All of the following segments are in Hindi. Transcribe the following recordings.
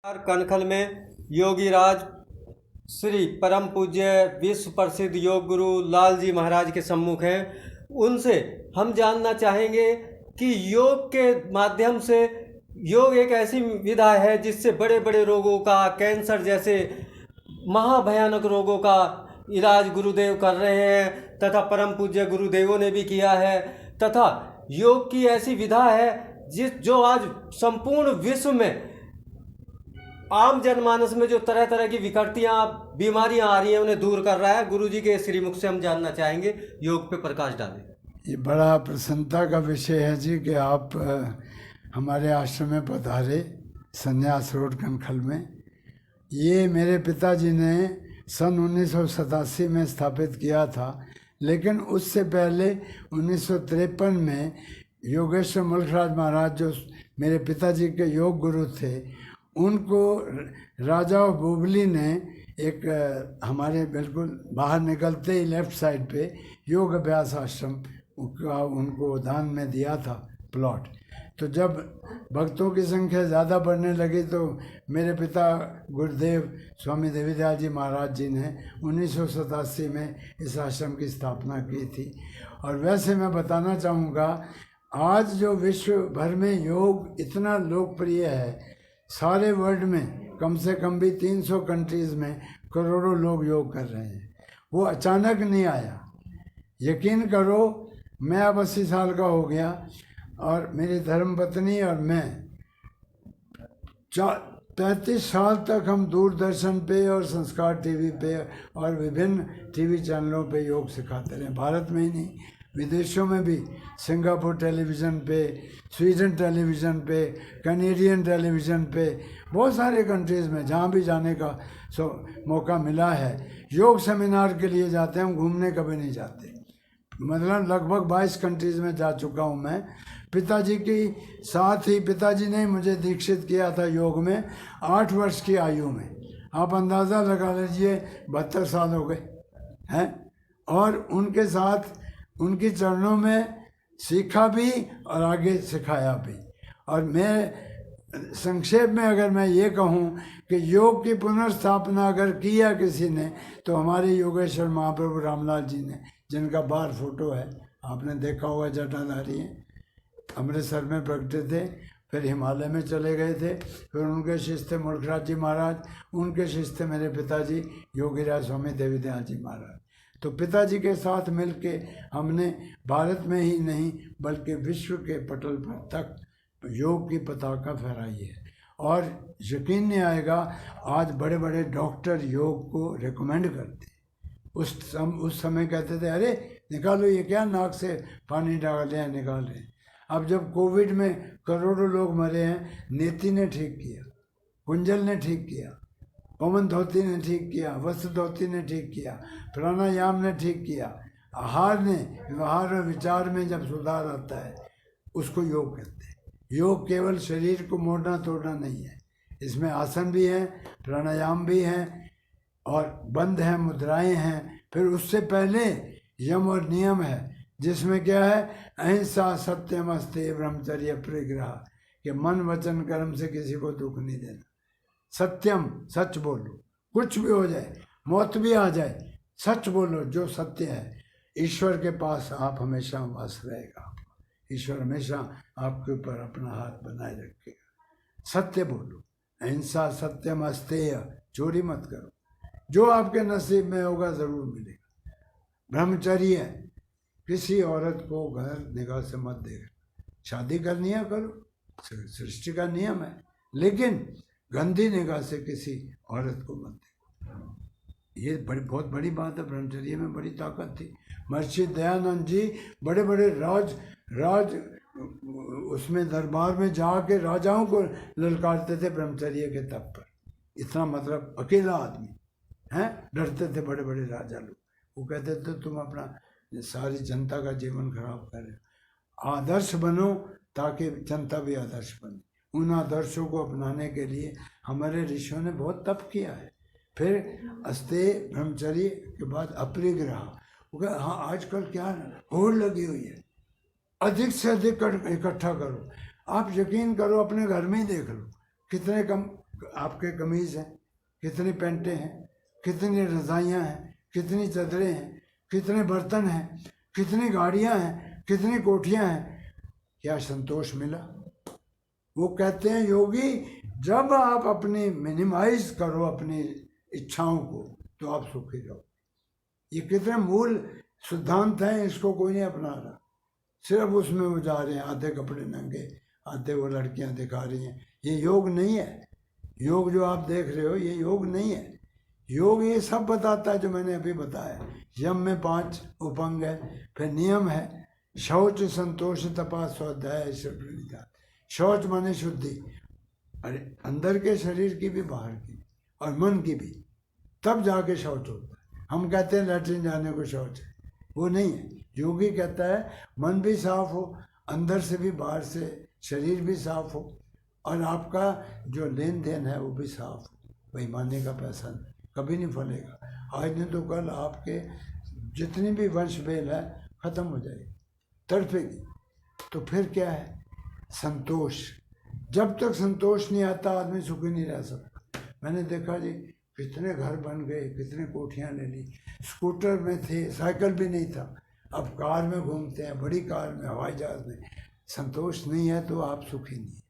कनखल में योगी राज श्री परम पूज्य विश्व प्रसिद्ध योग गुरु लाल जी महाराज के सम्मुख हैं। उनसे हम जानना चाहेंगे कि योग के माध्यम से योग एक ऐसी विधा है जिससे बड़े बड़े रोगों का, कैंसर जैसे महाभयानक रोगों का इलाज गुरुदेव कर रहे हैं तथा परम पूज्य गुरुदेवों ने भी किया है। तथा योग की ऐसी विधा है जो आज संपूर्ण विश्व में आम जनमानस में जो तरह तरह की विकृतियाँ, बीमारियाँ आ रही हैं उन्हें दूर कर रहा है। गुरुजी के श्रीमुख से हम जानना चाहेंगे, योग पे प्रकाश डालें। ये बड़ा प्रसन्नता का विषय है जी कि आप हमारे आश्रम में पधारे, संन्यास रोड कनखल में। ये मेरे पिताजी ने सन 1987 में स्थापित किया था, लेकिन उससे पहले 1953 में योगेश्वर मुल्कराज महाराज जो मेरे पिताजी के योग गुरु थे, उनको राजा बोबली ने एक हमारे बिल्कुल बाहर निकलते ही लेफ्ट साइड पे योग अभ्यास आश्रम का उनको दान में दिया था प्लॉट। तो जब भक्तों की संख्या ज़्यादा बढ़ने लगी तो मेरे पिता गुरुदेव स्वामी देवीदयाल जी महाराज जी ने 1987 में इस आश्रम की स्थापना की थी। और वैसे मैं बताना चाहूँगा, आज जो विश्व भर में योग इतना लोकप्रिय है, सारे वर्ल्ड में कम से कम भी 300 कंट्रीज़ में करोड़ों लोग योग कर रहे हैं। वो अचानक नहीं आया। यकीन करो, मैं अब 80 साल का हो गया और मेरी धर्मपत्नी और मैं 35 साल तक हम दूरदर्शन पे और संस्कार टीवी पे और विभिन्न टीवी चैनलों पे योग सिखाते रहे। भारत में ही नहीं, विदेशों में भी, सिंगापुर टेलीविज़न पे, स्वीडन टेलीविज़न पे, कैनेडियन टेलीविज़न पे, बहुत सारे कंट्रीज़ में जहाँ भी जाने का मौका मिला है, योग सेमिनार के लिए जाते हैं। हम घूमने कभी नहीं जाते। मतलब लगभग 22 कंट्रीज़ में जा चुका हूँ मैं। पिताजी की साथ ही पिताजी ने मुझे दीक्षित किया था योग में 8 वर्ष की आयु में। आप अंदाज़ा लगा लीजिए, 72 साल हो गए हैं। और उनके साथ उनके चरणों में सीखा भी और आगे सिखाया भी। और मैं संक्षेप में अगर मैं ये कहूँ कि योग की पुनर्स्थापना अगर किया किसी ने, तो हमारे योगेश्वर महाप्रभु रामलाल जी ने, जिनका बाहर फोटो है, आपने देखा होगा, जटाधारी हैं, अमृतसर में प्रकटे थे, फिर हिमालय में चले गए थे, फिर उनके शिष्य थे मुल्कराज जी महाराज, उनके शिष्य थे मेरे पिताजी योगीराज स्वामी देवीदयाल जी महाराज। तो पिताजी के साथ मिलके हमने भारत में ही नहीं बल्कि विश्व के पटल पर तक योग की पताका फहराई है। और यकीन नहीं आएगा, आज बड़े बड़े डॉक्टर योग को रिकमेंड करते। उस समय कहते थे, अरे निकालो, ये क्या नाक से पानी डाल रहे हैं, निकाल रहे हैं। अब जब कोविड में करोड़ों लोग मरे हैं, नेति ने ठीक किया, कुंजल ने ठीक किया, पवन धोती ने ठीक किया, वस्त्र धोती ने ठीक किया, प्राणायाम ने ठीक किया, आहार ने, व्यवहार और विचार में जब सुधार आता है उसको योग कहते हैं। योग केवल शरीर को मोड़ना तोड़ना नहीं है, इसमें आसन भी हैं, प्राणायाम भी हैं और बंद हैं, मुद्राएं हैं। फिर उससे पहले यम और नियम है, जिसमें क्या है, अहिंसा, सत्यम, अस्तेय, ब्रह्मचर्य, परिग्रह, कि मन वचन कर्म से किसी को दुख नहीं देना। सत्यम, सच बोलो, कुछ भी हो जाए, मौत भी आ जाए, सच बोलो जो सत्य है। ईश्वर के पास आप हमेशा वास रहेगा, ईश्वर हमेशा आपके ऊपर अपना हाथ बनाए रखेगा। सत्य बोलो, अहिंसा, सत्यम, अस्तेय, चोरी मत करो, जो आपके नसीब में होगा ज़रूर मिलेगा। ब्रह्मचर्य, किसी औरत को घर निगाह से मत देखना। शादी करनी है करो, सृष्टि का नियम है, लेकिन गंदी निगाह से किसी औरत को मत देखो। ये बहुत बड़ी बात है। ब्रह्मचर्य में बड़ी ताकत थी। महर्षि दयानंद जी बड़े बड़े राज उसमें दरबार में जाके राजाओं को ललकारते थे ब्रह्मचर्य के तप पर। इतना मतलब अकेला आदमी हैं, डरते थे बड़े बड़े राजा लोग। वो कहते थे तुम अपना सारी जनता का जीवन खराब कर रहे हो, आदर्श बनो ताकि जनता भी आदर्श बने। उन आदर्शों को अपनाने के लिए हमारे ऋषियों ने बहुत तप किया है। फिर अस्तेय, ब्रह्मचर्य के बाद अपरिग्रह। हाँ, आजकल क्या होड़ लगी हुई है, अधिक से अधिक इकट्ठा करो। आप यकीन करो, अपने घर में ही देख लो, कितने कम आपके कमीज़ हैं, कितनी पैंटें हैं, कितनी रज़ाइयाँ हैं, कितनी चादरें हैं, कितने बर्तन हैं, कितनी गाड़ियाँ हैं, कितनी कोठियाँ हैं, क्या संतोष मिला? वो कहते हैं योगी, जब आप अपनी मिनिमाइज करो अपनी इच्छाओं को तो आप सुखी रहो। ये कितने मूल सिद्धांत हैं, इसको कोई नहीं अपना रहा, सिर्फ उसमें वो जा रहे हैं, आधे कपड़े नंगे, आधे वो लड़कियां दिखा रही हैं। ये योग नहीं है। योग जो आप देख रहे हो ये योग नहीं है। योग ये सब बताता है जो मैंने अभी बताया। यम में 5 उपंग है, फिर नियम है, शौच, संतोष, तपा, स्वाध्याय, प्रणिधान। शौच माने शुद्धि, अरे अंदर के शरीर की भी, बाहर की और मन की भी, तब जाके शौच होता है। हम कहते हैं लैट्रिन जाने को शौच है, वो नहीं है। योगी कहता है मन भी साफ हो, अंदर से भी, बाहर से, शरीर भी साफ हो, और आपका जो लेन देन है वो भी साफ हो। बेईमानी का पैसा कभी नहीं फलेगा। आज नहीं तो कल आपके जितनी भी वंश बेल है खत्म हो जाएगी, तड़पेगी। तो फिर क्या है? संतोष। जब तक संतोष नहीं आता आदमी सुखी नहीं रह सकता। मैंने देखा जी कितने घर बन गए, कितने कोठियाँ ले ली, स्कूटर में थे, साइकिल भी नहीं था, अब कार में घूमते हैं, बड़ी कार में, हवाई जहाज में। संतोष नहीं है तो आप सुखी नहीं है।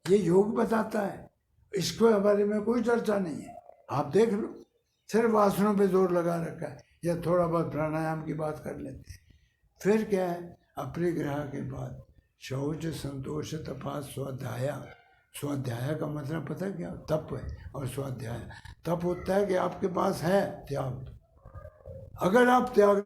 ये योग बताता है, इसके बारे में कोई चर्चा नहीं है। आप देख लो, सिर्फ आसनों पे जोर लगा रखा है, या थोड़ा बहुत प्राणायाम की बात कर लेते हैं। फिर क्या है? अपरिग्रह के बाद शौच, संतोष, तपा, स्वाध्याय। स्वाध्याय का मतलब पता है क्या? तप है। और स्वाध्याय तप होता है कि आपके पास है त्याग। अगर आप त्याग